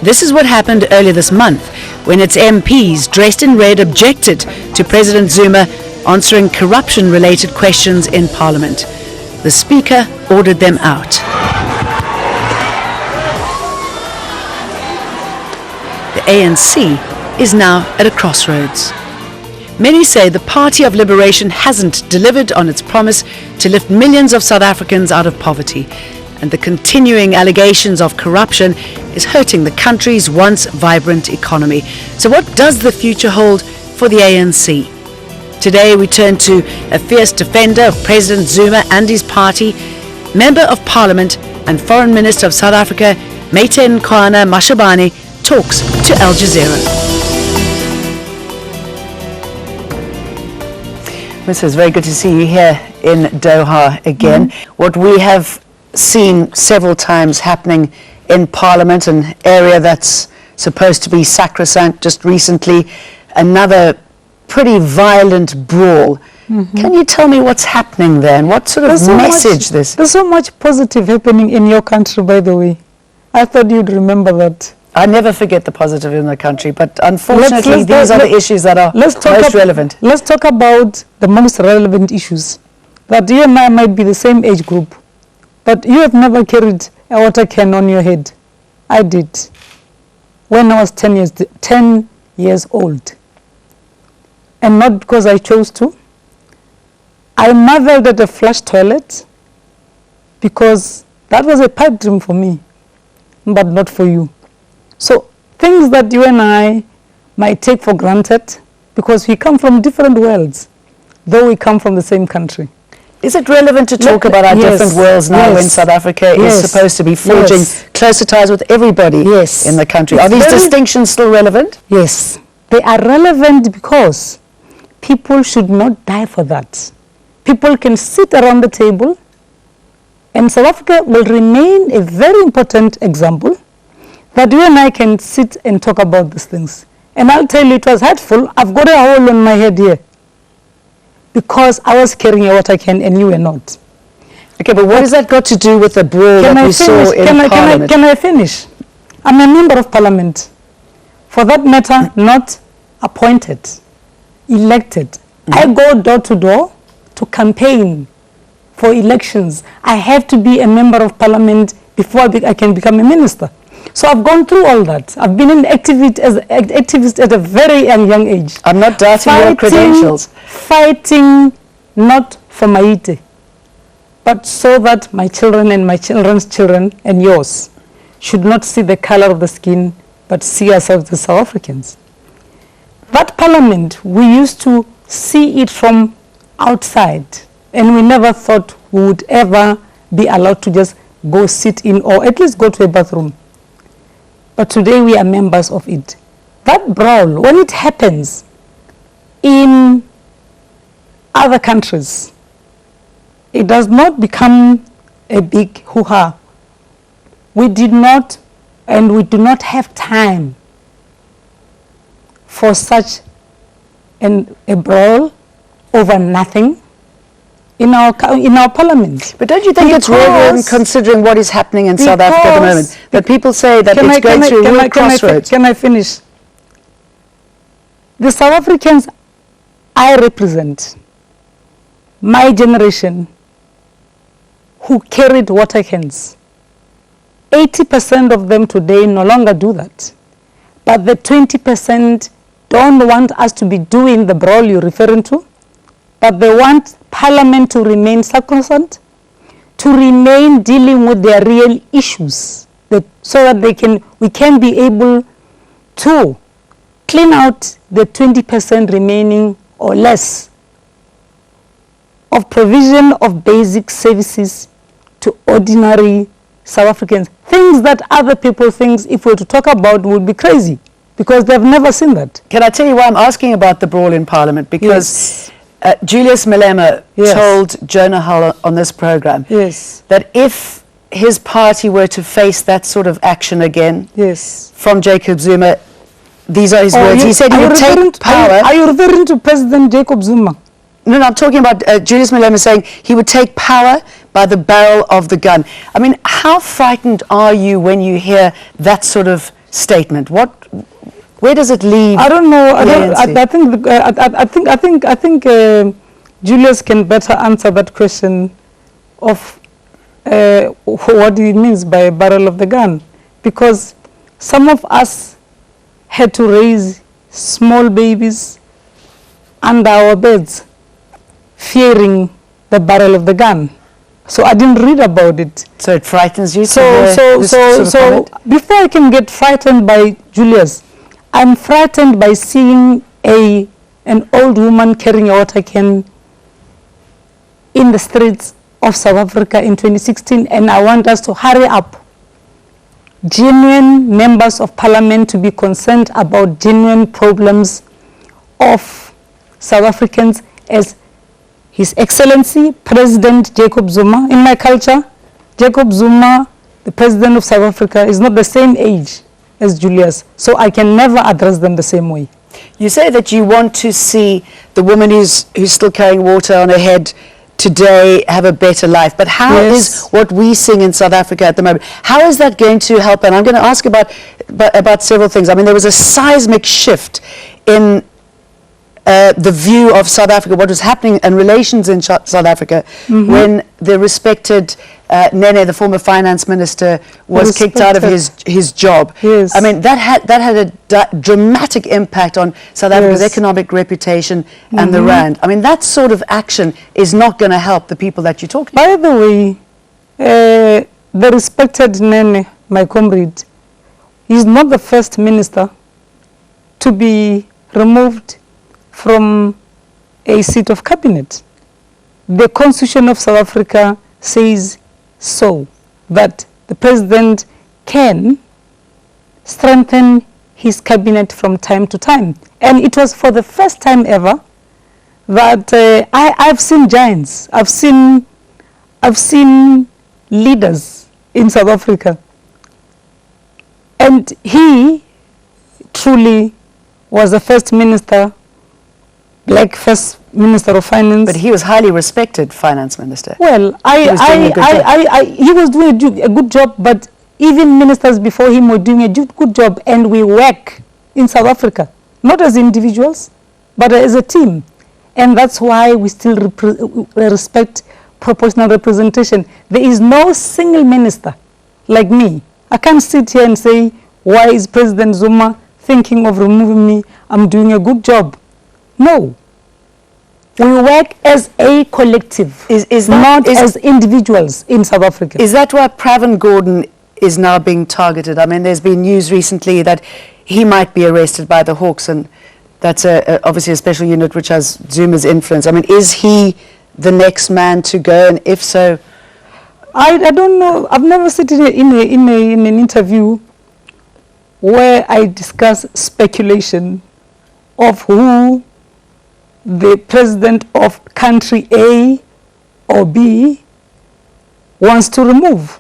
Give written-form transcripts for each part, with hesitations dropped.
This is what happened earlier this month when its MPs, dressed in red, objected to President Zuma answering corruption-related questions in Parliament. The Speaker ordered them out. The ANC is now at a crossroads. Many say the Party of Liberation hasn't delivered on its promise to lift millions of South Africans out of poverty, and the continuing allegations of corruption is hurting the country's once vibrant economy. So what does the future hold for the ANC? Today we turn to a fierce defender of President Zuma and his party, Member of Parliament and Foreign Minister of South Africa, Ms Nkoana-Mashabane, talks to Al Jazeera. It's very good to see you here in Doha again. What we have seen several times happening in Parliament, an area that's supposed to be sacrosanct, just recently, another pretty violent brawl. Can you tell me what's happening there and what sort of message this is? There's so much positive happening in your country, by the way. I thought you'd remember that. I never forget the positive in the country, but unfortunately these are the issues that are most relevant. Let's talk about the most relevant issues. That you and I might be the same age group, but you have never carried a water can on your head. I did. When I was 10 years old. And not because I chose to. I marveled at a flush toilet because that was a pipe dream for me, but not for you. So things that you and I might take for granted because we come from different worlds, though we come from the same country. Is it relevant to talk about our different worlds now when South Africa is supposed to be forging closer ties with everybody in the country? Are these distinctions still relevant? Yes, they are relevant because people should not die for that. People can sit around the table and South Africa will remain a very important example that you and I can sit and talk about these things. And I'll tell you, it was hurtful. I've got a hole on my head here because I was carrying a water can and you were not. Okay, but what has that got to do with the brawl that we saw in Parliament? Can I finish? I'm a member of Parliament. For that matter, not appointed, elected. I go door to door to campaign for elections. I have to be a member of Parliament before I can become a minister. So I've gone through all that. I've been an activist at a very young age. I'm not doubting your credentials. Fighting not for Maite, but so that my children and my children's children and yours should not see the color of the skin, but see ourselves as South Africans. That Parliament, we used to see it from outside, and we never thought we would ever be allowed to just go sit in or at least go to a bathroom. But today we are members of it. That brawl, when it happens in other countries, it does not become a big hoo-ha. We did not, and we do not have time for such a brawl over nothing in our Parliament. But don't you think it's relevant considering what is happening in South Africa at the moment? That people say that it's going through a real crossroads. Can I finish? The South Africans I represent, my generation, who carried water cans, 80% of them today no longer do that. But the 20% don't want us to be doing the brawl you're referring to, but they want Parliament to remain sacrosanct, to remain dealing with their real issues, so that we can be able to clean out the 20% remaining or less of provision of basic services to ordinary South Africans. Things that other people think, if we were to talk about, would be crazy because they've never seen that. Can I tell you why I'm asking about the brawl in Parliament? Because Julius Malema told Jonah Hull on this program that if his party were to face that sort of action again from Jacob Zuma, these are his words. He said he would take power. Are you referring to President Jacob Zuma? No, I'm talking about Julius Malema saying he would take power by the barrel of the gun. I mean, how frightened are you when you hear that sort of statement? Where does it leave? I don't know. I think Julius can better answer that question of what he means by a barrel of the gun, because some of us had to raise small babies under our beds, fearing the barrel of the gun. So I didn't read about it. So it frightens you. So before I can get frightened by Julius, I'm frightened by seeing an old woman carrying a water can in the streets of South Africa in 2016, and I want us to hurry up. Genuine members of parliament to be concerned about genuine problems of South Africans, as His Excellency President Jacob Zuma. In my culture, Jacob Zuma, the President of South Africa, is not the same age as Julius, so I can never address them the same way. You say that you want to see the woman who's still carrying water on her head today have a better life, but how is what we sing in South Africa at the moment, how is that going to help? And I'm going to ask about several things. I mean, there was a seismic shift in the view of South Africa, what was happening in relations in South Africa, when the respected Nene, the former finance minister, was kicked out of his job. Yes. I mean, that had a dramatic impact on South Africa's economic reputation and the rand. I mean, that sort of action is not going to help the people that you're talking about. By the way, the respected Nene, my comrade, is not the first minister to be removed from a seat of cabinet. The Constitution of South Africa says so, that the president can strengthen his cabinet from time to time. And it was for the first time ever that I've seen giants, I've seen leaders in South Africa. And he truly was the first minister, black first Minister of Finance. But he was highly respected finance minister. Well, he was doing a good job, but even ministers before him were doing a good job, and we work in South Africa, not as individuals, but as a team. And that's why we still respect proportional representation. There is no single minister like me. I can't sit here and say, why is President Zuma thinking of removing me? I'm doing a good job. No. We work as a collective, not as individuals in South Africa. Is that why Pravin Gordhan is now being targeted? I mean, there's been news recently that he might be arrested by the Hawks, and that's obviously a special unit which has Zuma's influence. I mean, is he the next man to go, and if so? I don't know. I've never sat in an interview where I discuss speculation of who the president of country A or B wants to remove.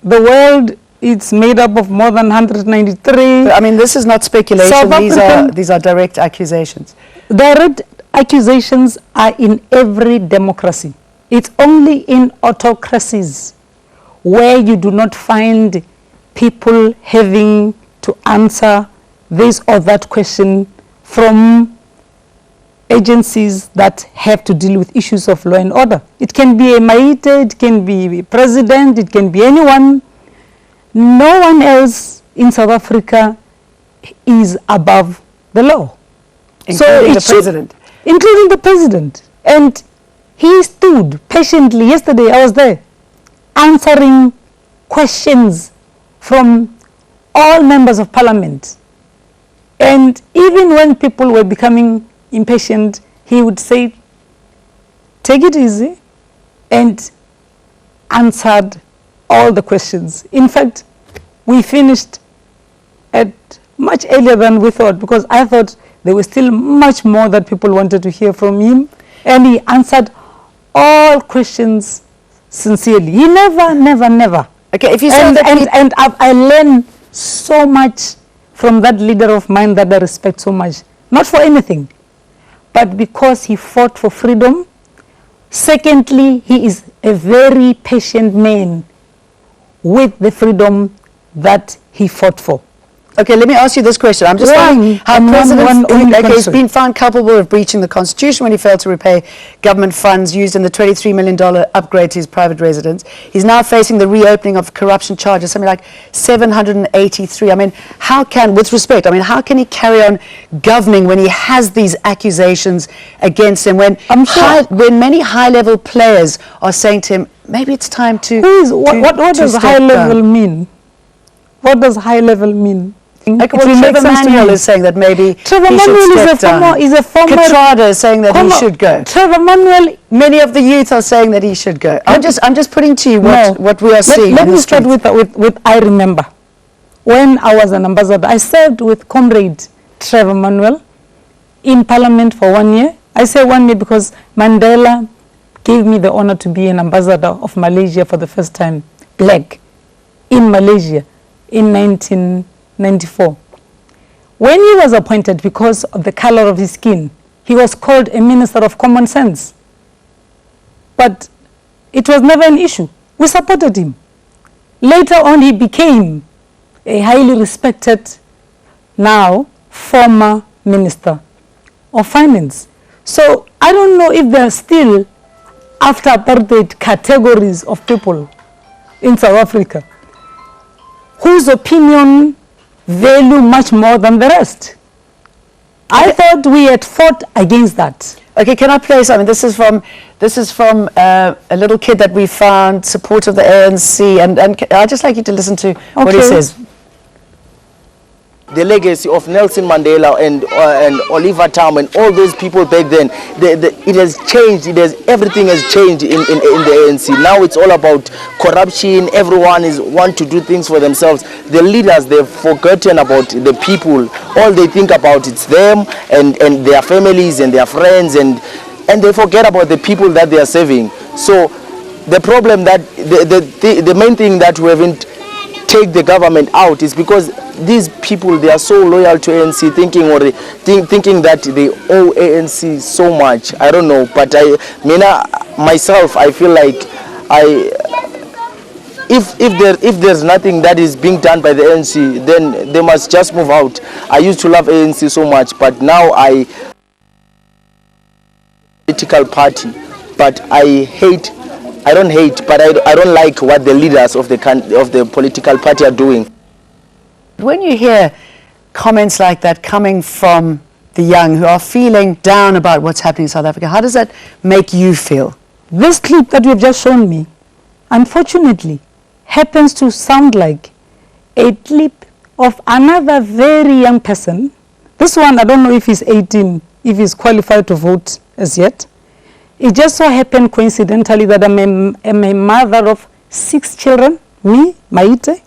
The world is made up of more than 193. But, I mean, this is not speculation. These are direct accusations. Direct accusations are in every democracy. It's only in autocracies where you do not find people having to answer this or that question from agencies that have to deal with issues of law and order. It can be a Maite, it can be a president, it can be anyone. No one else in South Africa is above the law. Including the president. Including the president. And he stood patiently, yesterday I was there, answering questions from all members of parliament. And even when people were becoming impatient, he would say, take it easy, and answered all the questions. In fact, we finished at much earlier than we thought, because I thought there was still much more that people wanted to hear from him, and he answered all questions sincerely. He never. Okay, if you say and I learned so much from that leader of mine that I respect so much, not for anything, but because he fought for freedom. Secondly, he is a very patient man with the freedom that he fought for. Okay, let me ask you this question. I'm just wondering how he's been found culpable of breaching the Constitution when he failed to repay government funds used in the $23 million upgrade to his private residence. He's now facing the reopening of corruption charges, something like 783. I mean, how can, with respect, I mean, how can he carry on governing when he has these accusations against him, when, when many high-level players are saying to him, maybe it's time to... What does high level mean? What does high level mean? Like Trevor Manuel is saying that maybe Trevor Manuel is a former... Katrada is saying that he should go. Trevor Manuel... Many of the youth are saying that he should go. I'm just putting to you what we are seeing. Let me start with I remember. When I was an ambassador, I served with Comrade Trevor Manuel in Parliament for 1 year. I say 1 year because Mandela gave me the honor to be an ambassador of Malaysia for the first time, black, in Malaysia in 1994. When he was appointed, because of the color of his skin, he was called a minister of common sense. But it was never an issue. We supported him. Later on, he became a highly respected, now former minister of finance. So I don't know if there are still, after apartheid, categories of people in South Africa whose opinion value much more than the rest. I thought we had fought against that. Okay, can I play something? This is from a little kid that we found, support of the ANC, and I'd just like you to listen to what he says. The legacy of Nelson Mandela and Oliver Tambo and all those people back then, it has changed. Everything has changed in the ANC. Now it's all about corruption. Everyone want to do things for themselves. The leaders, they've forgotten about the people. All they think about it's them and their families and their friends, and they forget about the people that they are serving. So the problem that the main thing that we haven't take the government out is because these people, they are so loyal to ANC, thinking that they owe ANC so much. I don't know, but myself, I feel like if there's nothing that is being done by the ANC, then they must just move out. I used to love ANC so much, but now political party, but I don't hate, but I don't like what the leaders of the political party are doing. When you hear comments like that coming from the young who are feeling down about what's happening in South Africa, how does that make you feel? This clip that you've just shown me, unfortunately, happens to sound like a clip of another very young person. This one, I don't know if he's 18, if he's qualified to vote as yet. It just so happened coincidentally that I'm a mother of 6 children, me, Maite,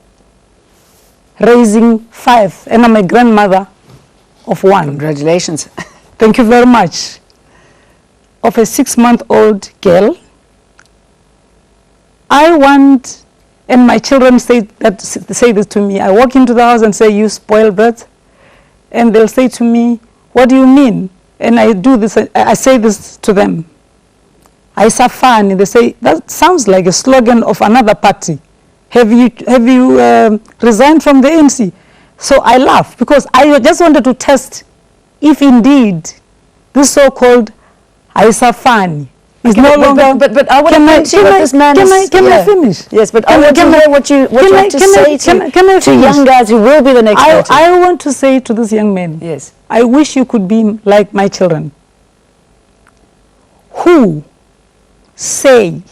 raising 5, and I'm a grandmother of 1. Congratulations. Thank you very much. Of a 6-month-old girl. I want, and my children say this to me, I walk into the house and say, "You spoiled brat," and they'll say to me, "What do you mean?" And I do this, I say this to them. Isafani, they say, that sounds like a slogan of another party. Have you resigned from the ANC? So I laugh because I just wanted to test if indeed this so-called Isafani is no longer. But I want to see what this man is. Can I finish? Yes, but I want to hear what you have to say to young guys who will be the next party. I want to say to this young man, yes, I wish you could be like my children, who say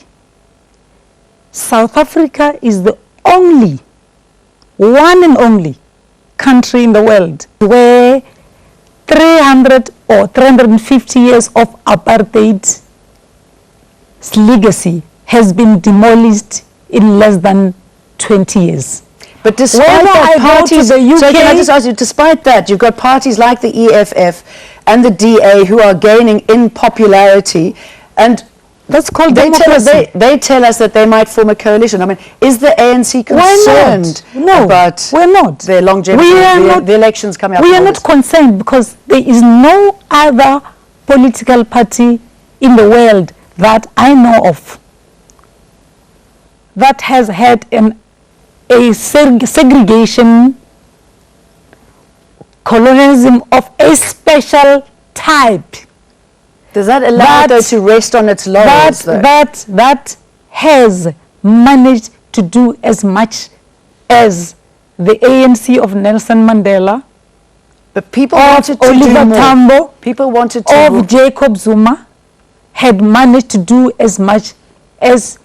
South Africa is the only, one and only country in the world where 300 or 350 years of apartheid's legacy has been demolished in less than 20 years. But despite that, parties, so can I just ask you, despite that, you've got parties like the EFF and the DA who are gaining in popularity, and that's called democracy. They tell us that they might form a coalition. I mean, is the ANC concerned about their longevity, the elections coming up? We are not concerned because there is no other political party in the world that I know of that has had a segregation colonialism of a special type. Does that allow it though to rest on its laurels? That has managed to do as much as the ANC of Nelson Mandela, but people of wanted to Oliver do more. Tambo, People wanted to of Jacob Zuma, had managed to do as much as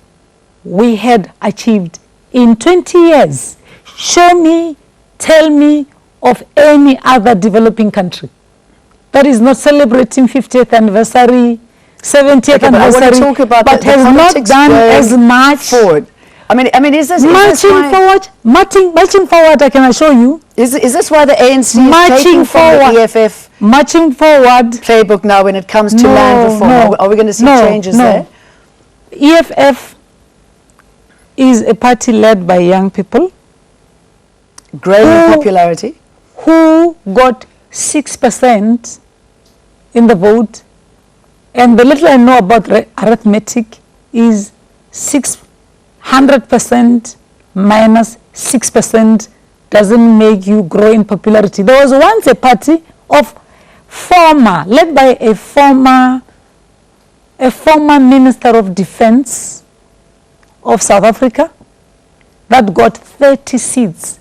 we had achieved in 20 years. Show me, tell me of any other developing country that is not celebrating 50th anniversary, 70th anniversary, I want to talk about but the has not politics done going as much forward. I mean, is this marching forward? I can assure you. Is this why the ANC Marching is taking from forward. the EFF Marching forward. playbook now when it comes to land reform? Are we going to see changes there? EFF is a party led by young people. Growing in popularity. Who got 6% in the vote, and the little I know about arithmetic is 600% minus 6% doesn't make you grow in popularity. There was once a party of led by a former Minister of Defense of South Africa that got 30 seats.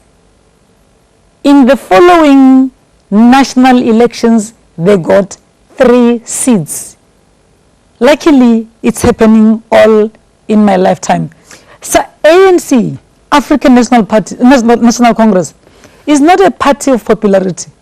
In the following national elections, they got 3 seats. Luckily, it's happening all in my lifetime. So ANC, African National Party, National Congress, is not a party of popularity.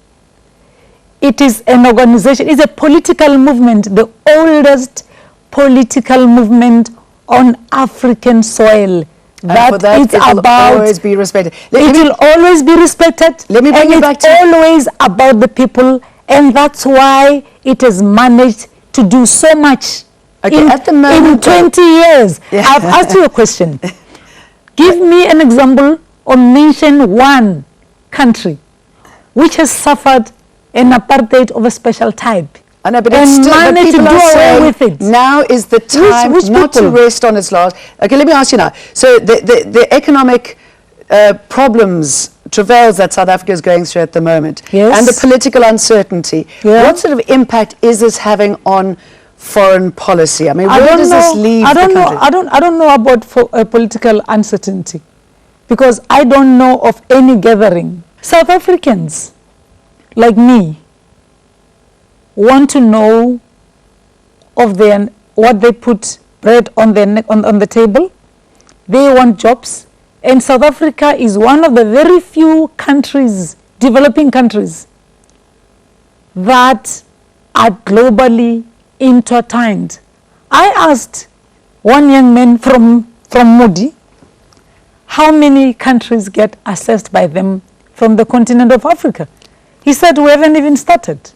It is an organization, it's a political movement, the oldest political movement on African soil. And for that, it will always be respected. It will always be respected. Let me bring you back to... it's always about the people, and that's why it has managed to do so much at the moment, in 20 years. Yeah. I've asked you a question. Give me an example or mention one country which has suffered an apartheid of a special type. I know, but it's still, managed to do away with it. Now is the time not to rest on its laurels. Okay, let me ask you now. So the economic problems, travails that South Africa is going through at the moment, and the political uncertainty, what sort of impact is this having on foreign policy? I mean, where does this leave the country? I don't know about political uncertainty, because I don't know of any gathering. South Africans, like me, want to know of what they put bread on the table. They want jobs, and South Africa is one of the very few countries, developing countries, that are globally intertwined. I asked one young man from Moody how many countries get assessed by them from the continent of Africa. He said, we haven't even started.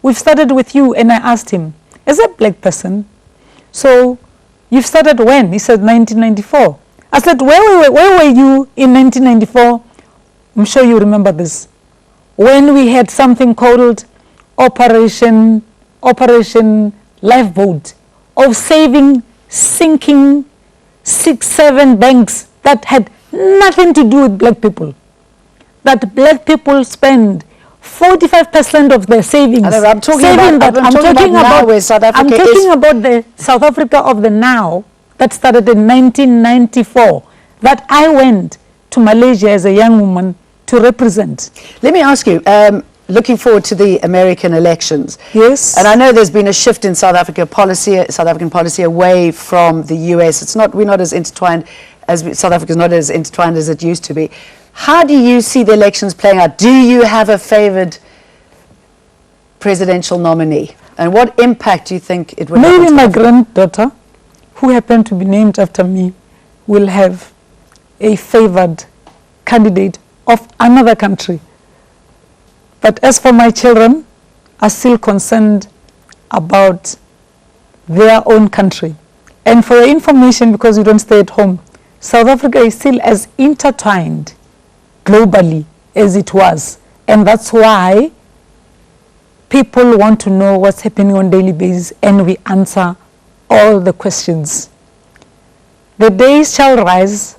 We've started with you. And I asked him, as a black person, so you've started when? He said 1994. I said, where were you in 1994? I'm sure you remember this. When we had something called Operation Lifeboat, of sinking 6-7 banks that had nothing to do with black people. That black people spend 45% of their savings. I'm talking about the South Africa of the now that started in 1994, that I went to Malaysia as a young woman to represent. Let me ask you, looking forward to the American elections. Yes. And I know there's been a shift in South African policy away from the US. We're not as intertwined South Africa is not as intertwined as it used to be. How do you see the elections playing out? Do you have a favored presidential nominee? And what impact do you think it will have? Maybe my granddaughter, who happened to be named after me, will have a favored candidate of another country. But as for my children, are still concerned about their own country. And for your information, because you don't stay at home, South Africa is still as intertwined globally as it was. And that's why people want to know what's happening on a daily basis, and we answer all the questions. The days shall rise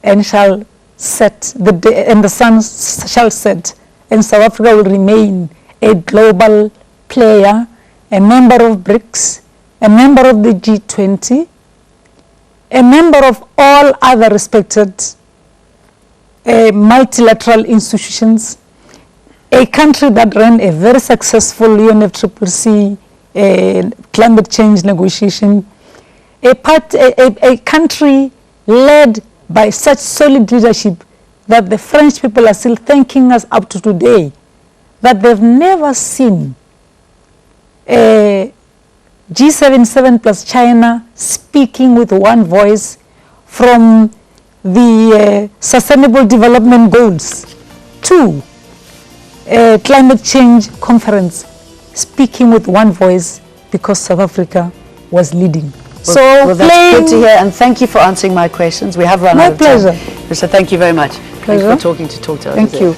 and shall set, and the sun shall set, and South Africa will remain a global player, a member of BRICS, a member of the G20, a member of all other respected multilateral institutions, a country that ran a very successful UNFCCC climate change negotiation, a country led by such solid leadership that the French people are still thanking us up to today, that they've never seen G77 plus China speaking with one voice from the Sustainable Development Goals to climate change conference, speaking with one voice because South Africa was leading. Well, that's good to hear, and thank you for answering my questions. We have run out of time. My pleasure. So thank you very much. Pleasure. Thanks for talking to Talk to Us. Thank you.